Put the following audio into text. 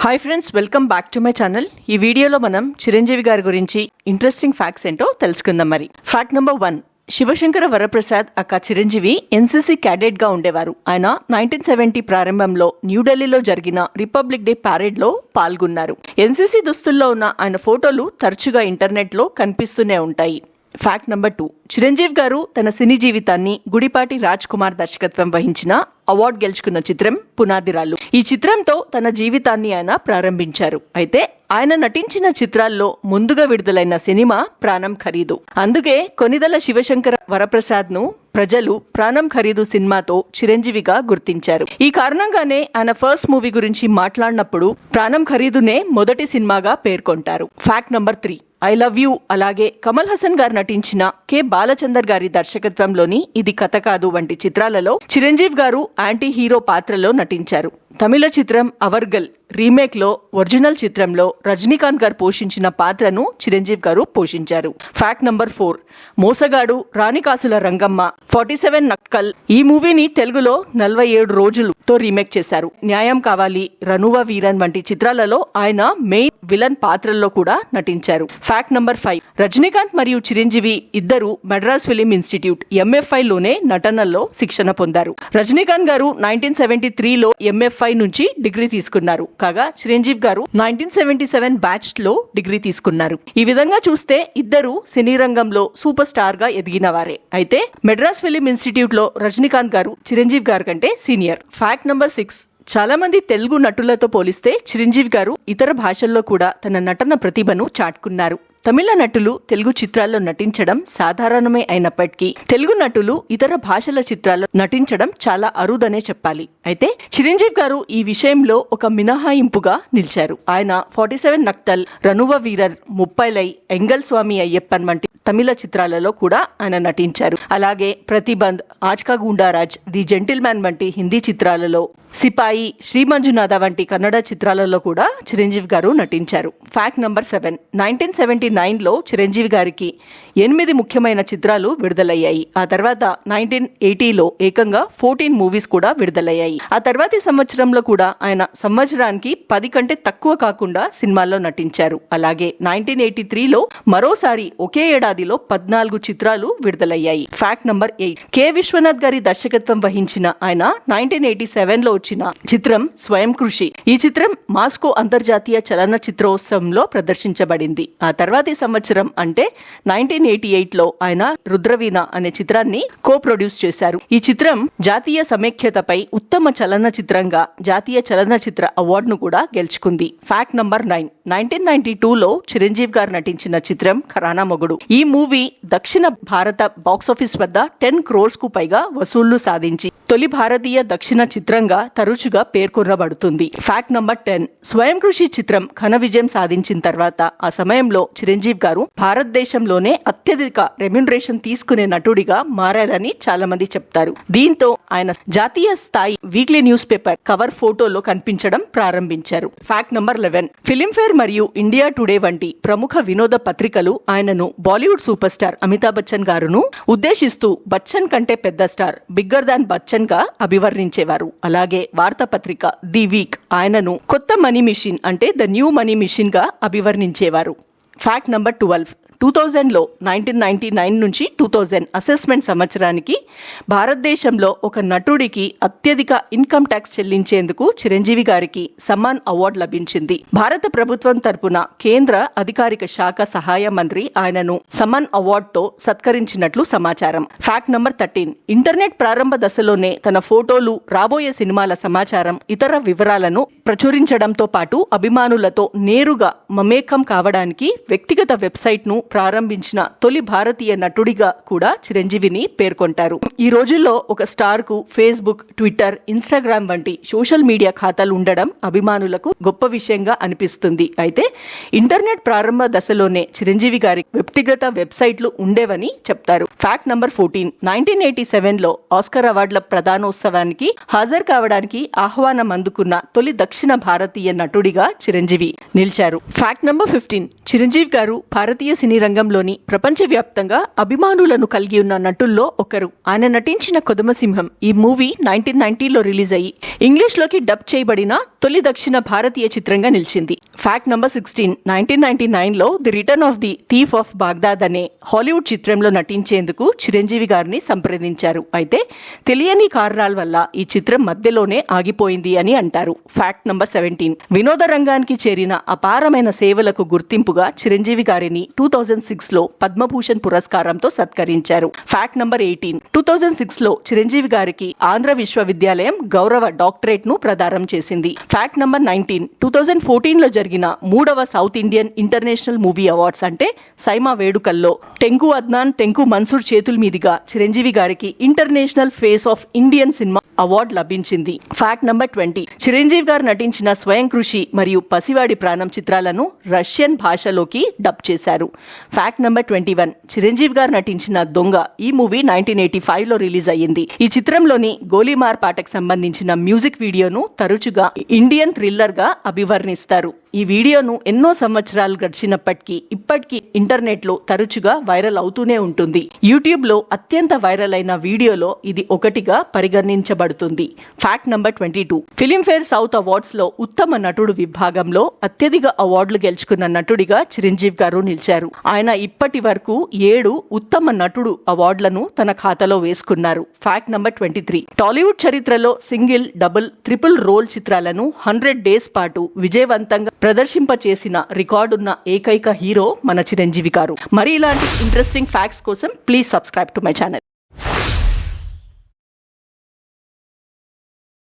Hi friends, welcome back to my channel. ఈ వీడియోలో మనం చిరంజీవి గారి గురించి ఇంట్రెస్టింగ్ ఫ్యాక్ట్స్ ఏంటో తెలుసుకుందాం. మరి ఫ్యాక్ట్ నెంబర్ 1, శివశంకర వరప్రసాద్ అక్క చిరంజీవి ఎన్సీసీ క్యాడెట్ గా ఉండేవారు. ఆయన 1970 ప్రారంభంలో న్యూఢిల్లీలో జరిగిన రిపబ్లిక్ డే ప్యారేడ్ లో పాల్గొన్నారు. ఎన్సీసీ దుస్తుల్లో ఉన్న ఆయన ఫోటోలు తరచుగా ఇంటర్నెట్ లో కనిపిస్తూనే ఉంటాయి. ఫ్యాక్ట్ నెంబర్ 2, చిరంజీవి గారు తన సినీ జీవితాన్ని గుడిపాటి రాజ్ కుమార్ దర్శకత్వం వహించిన అవార్డు గెలుచుకున్న చిత్రం పునాదిరాళ్ళు. ఈ చిత్రంతో తన జీవితాన్ని ఆయన ప్రారంభించారు. అయితే ఆయన నటించిన చిత్రాల్లో ముందుగా విడుదలైన సినిమా ప్రాణం ఖరీదు. అందుకే కొనిదెల శివశంకర వరప్రసాద్ ను ప్రజలు ప్రాణం ఖరీదు సినిమాతో చిరంజీవిగా గుర్తించారు. ఈ కారణంగానే ఆయన ఫస్ట్ మూవీ గురించి మాట్లాడినప్పుడు ప్రాణం ఖరీదునే మొదటి సినిమాగా పేర్కొంటారు. Fact number 3, I love you అలాగే కమల్ హాసన్ గారు నటించిన కె బాలచందర్ గారి దర్శకత్వంలోని ఇది కథ కాదు వంటి చిత్రాలలో చిరంజీవి గారు యాంటీ హీరో పాత్రలో నటించారు. తమిళ చిత్రం అవర్గల్ రీమేక్ లో ఒరిజినల్ చిత్రంలో రజనీకాంత్ గారు పోషించిన పాత్రను చిరంజీవి గారు పోషించారు. ఫ్యాక్ట్ నంబర్ 4, మోసగాడు, రాణికాసుల రంగమ్మ, 47 నక్కల్ ఈ మూవీని తెలుగులో 47 రోజులతో రీమేక్ చేశారు. న్యాయం కావాలి, రనువ వీరన్ వంటి చిత్రాలలో ఆయన మెయిన్ విలన్ పాత్రల్లో కూడా నటించారు. ఫ్యాక్ట్ నంబర్ 5, రజనీకాంత్ మరియు చిరంజీవి ఇద్దరు మద్రాస్ ఫిలిం ఇన్స్టిట్యూట్ MFI లోనే నటనల్లో శిక్షణ పొందారు. రజనీకాంత్ గారు 1973లో MFI నుంచి డిగ్రీ తీసుకున్నారు. కాగా చిరంజీవి గారు 1977 బ్యాచ్ లో డిగ్రీ తీసుకున్నారు. ఈ విధంగా చూస్తే ఇద్దరు సినీ రంగంలో సూపర్ స్టార్ గా ఎదిగిన వారే. అయితే మెడ్రాస్ ఫిలిం ఇన్స్టిట్యూట్ లో రజనీకాంత్ గారు చిరంజీవి గారి కంటే సీనియర్. ఫ్యాక్ట్ నంబర్ 6, చాలా మంది తెలుగు నటులతో పోలిస్తే చిరంజీవి గారు ఇతర భాషల్లో కూడా తన నటన ప్రతిభను చాటుకున్నారు. తమిళ నటులు తెలుగు చిత్రాల్లో నటించడం సాధారణమే అయినప్పటికీ తెలుగు నటులు ఇతర భాషల చిత్రాల్లో నటించడం చాలా అరుదనే చెప్పాలి. అయితే చిరంజీవి గారు ఈ విషయంలో ఒక మినహాయింపుగా నిలిచారు. ఆయన 47 నక్తల్, రనువ వీరర్, ముప్పైలై, ఎంగల్ స్వామి అయ్యప్పన్ వంటి తమిళ చిత్రాలలో కూడా ఆయన నటించారు. అలాగే ప్రతిబంధ్, ఆజ్కా గూండారాజ్, ది జెంటిల్ మ్యాన్ వంటి హిందీ చిత్రాలలో, సిపాయి, శ్రీ మంజునాథ వంటి కన్నడ చిత్రాలలో కూడా చిరంజీవి గారు నటించారు. ఫ్యాక్ట్ నంబర్ 7, 1979లో చిరంజీవి గారికి 8 ముఖ్యమైన చిత్రాలు విడుదలయ్యాయి. ఆ తర్వాత 1980లో ఏకంగా 14 మూవీస్ కూడా విడుదలయ్యాయి. ఆ తర్వాతి సంవత్సరంలో కూడా ఆయన సంవత్సరానికి 10 కంటే తక్కువ కాకుండా సినిమాల్లో నటించారు. అలాగే 1983లో మరోసారి ఒకే ఏడాదిలో 14 చిత్రాలు విడుదలయ్యాయి. ఫ్యాక్ట్ నంబర్ 8, కె విశ్వనాథ్ గారి దర్శకత్వం వహించిన ఆయన 1987లో వచ్చిన చిత్రం స్వయం కృషి. ఈ చిత్రం మాస్కో అంతర్జాతీయ చలనచిత్రోత్సవంలో ప్రదర్శించబడింది. ఆ తర్వాతి సంవత్సరం అంటే 1988లో ఆయన రుద్రవీణ అనే చిత్రాన్ని కో-ప్రొడ్యూస్ చేశారు. ఈ చిత్రం జాతీయ సమైక్యతపై ఉత్తమ చలనచిత్రంగా జాతీయ చలనచిత్ర అవార్డును కూడా గెలుచుకుంది. ఫ్యాక్ట్ నంబర్ 9, 1992లో చిరంజీవి గారు నటించిన చిత్రం ఖరానా మొగుడు. ఈ మూవీ దక్షిణ భారత బాక్సాఫీస్ వద్ద 10 crores కు పైగా వసూళ్లు సాధించి తొలి భారతీయ దక్షిణ చిత్రంగా తరచుగా పేర్కొనబడుతుంది. ఫ్యాక్ట్ నంబర్ 10, స్వయం కృషి చిత్రం ఘన విజయం సాధించిన తర్వాత ఆ సమయంలో చిరంజీవి గారు భారతదేశంలోనే అత్యధిక రెమ్యునరేషన్ తీసుకునే నటుడిగా మారారని చాలా మంది చెప్తారు. దీంతో ఆయన జాతీయ స్థాయి వీక్లీ న్యూస్ పేపర్ కవర్ ఫోటోలో కనిపించడం ప్రారంభించారు. ఫ్యాక్ట్ నంబర్ 11, ఫిలింఫేర్ మరియు ఇండియా టుడే వంటి ప్రముఖ వినోద పత్రికలు ఆయనను బాలీవుడ్ సూపర్ స్టార్ అమితాబ్ బచ్చన్ గారును ఉద్దేశిస్తూ బచ్చన్ కంటే పెద్ద స్టార్, బిగ్గర్ దాన్ బచ్చన్ గా అభివర్ణించేవారు. అలాగే వార్తాపత్రిక ది వీక్ ఆయనను కొత్త మనీ మిషన్ అంటే ద న్యూ మనీ మిషన్ గా అభివర్ణించేవారు. ఫ్యాక్ట్ నంబర్ 12, 2000లో 1999 నుంచి 2000 అసెస్మెంట్ సంవత్సరానికి భారతదేశంలో ఒక నటుడికి అత్యధిక ఇన్కమ్ ట్యాక్స్ చెల్లించేందుకు చిరంజీవి గారికి సమ్మాన్ అవార్డు లభించింది. భారత ప్రభుత్వం తరపున కేంద్ర అధికారిక శాఖ సహాయ మంత్రి ఆయనను సమ్మాన్ అవార్డుతో సత్కరించినట్లు సమాచారం. ఫ్యాక్ట్ నంబర్ 13, ఇంటర్నెట్ ప్రారంభ దశలోనే తన ఫోటోలు, రాబోయే సినిమాల సమాచారం, ఇతర వివరాలను ప్రచురించడంతో పాటు అభిమానులతో నేరుగా మమేకం కావడానికి వ్యక్తిగత వెబ్సైట్ ను ప్రారంభించిన తొలి భారతీయ నటుడిగా కూడా చిరంజీవిని పేర్కొంటారు. ఈ రోజుల్లో ఒక స్టార్ కు ఫేస్బుక్, ట్విట్టర్, ఇన్స్టాగ్రామ్ వంటి సోషల్ మీడియా ఖాతాలు ఉండడం అభిమానులకు గొప్ప విషయంగా అనిపిస్తుంది. అయితే ఇంటర్నెట్ ప్రారంభ దశలోనే చిరంజీవి గారి వ్యక్తిగత వెబ్సైట్లు ఉండేవని చెప్తారు. ఫ్యాక్ట్ నంబర్ 14, 1987లో ఆస్కర్ అవార్డుల ప్రధానోత్సవానికి హాజరు కావడానికి ఆహ్వానం అందుకున్న తొలి దక్షిణ భారతీయ నటుడిగా చిరంజీవి నిలిచారు. ఫ్యాక్ట్ నంబర్ 15, చిరంజీవి చిరంజీవి గారు భారతీయ సినీ రంగంలోని ప్రపంచవ్యాప్తంగా అభిమానులను కలిగి ఉన్న నటుల్లో ఒకరు. ఆయన నటించిన కొదమసింహం ఈ మూవీ 1990లో రిలీజ్ అయ్యి ఇంగ్లీష్లోకి డబ్ చేయబడిన తొలి దక్షిణ భారతీయ చిత్రంగా నిలిచింది. ఫ్యాక్ట్ నంబర్ 16, 1999లో the return of the thief of Baghdad అనే హాలీవుడ్ చిత్రంలో నటించేందుకు చిరంజీవి గారిని సంప్రదించారు. అయితే తెలియని కారణాల వల్ల ఈ చిత్రం మధ్యలోనే ఆగిపోయింది అని అంటారు. ఫ్యాక్ట్ నంబర్ 17, వినోద రంగానికి చేరిన అపారమైన సేవలకు గుర్తింపుగా చిరంజీవి గారిని 2006లో పద్మభూషణ్ పురస్కారంతో సత్కరించారు. ఫ్యాక్ట్ నంబర్ 18, 2006లో చిరంజీవి గారికి ఆంధ్ర విశ్వవిద్యాలయం గౌరవ డాక్టరేట్ ను ప్రదానం చేసింది. ఫ్యాక్ట్ నంబర్ 19, 2014లో జరిగిన 3వ south Indian international movie awards అంటే సైమా వేడుకల్లో టెంకు అద్నాన్, టెంకు మన్సూర్ చేతుల మీదుగా చిరంజీవి గారికి international face of Indian cinema award లభించింది. ఫ్యాక్ట్ నంబర్ 20, చిరంజీవి గారు నటించిన స్వయం కృషి మరియు పసివాడి ప్రాణం చిత్రాలను రష్యన్ భాషలోకి డబ్ చేశారు. ఫ్యాక్ట్ నంబర్ 21, చిరంజీవి గారు నటించిన దొంగ ఈ మూవీ 1985లో రిలీజ్ అయ్యింది. ఈ చిత్రంలోని గోలీమార్ పాటకు సంబంధించిన మ్యూజిక్ వీడియోను తరచుగా ఇండియన్ థ్రిల్లర్ గా అభివర్ణిస్తారు. ఈ వీడియోను ఎన్నో సంవత్సరాలు గడిచినప్పటికీ ఇప్పటికీ ఇంటర్నెట్ లో తరచుగా వైరల్ అవుతూనే ఉంటుంది. యూట్యూబ్ లో అత్యంత వైరల్ అయిన వీడియోలో ఇది ఒకటిగా పరిగణించబడుతుంది. Fact number 22, Filmfare south awards లో ఉత్తమ నటుడు విభాగంలో అత్యధిక అవార్డులు గెలుచుకున్న నటుడిగా చిరంజీవి గారు నిలిచారు. ఆయన ఇప్పటి వరకు 7 ఉత్తమ నటుడు అవార్డులను తన ఖాతాలో వేసుకున్నారు. ఫ్యాక్ట్ నంబర్ 23, టాలీవుడ్ చరిత్రలో సింగిల్, డబుల్, ట్రిపుల్ రోల్ చిత్రాలను 100 days పాటు విజయవంతంగా ప్రదర్శింపచేసిన రికార్డున్న ఏకైక హీరో మన చిరంజీవి గారు. మరి ఇలాంటి ఇంట్రెస్టింగ్ ఫ్యాక్ట్స్ కోసం please subscribe to my channel.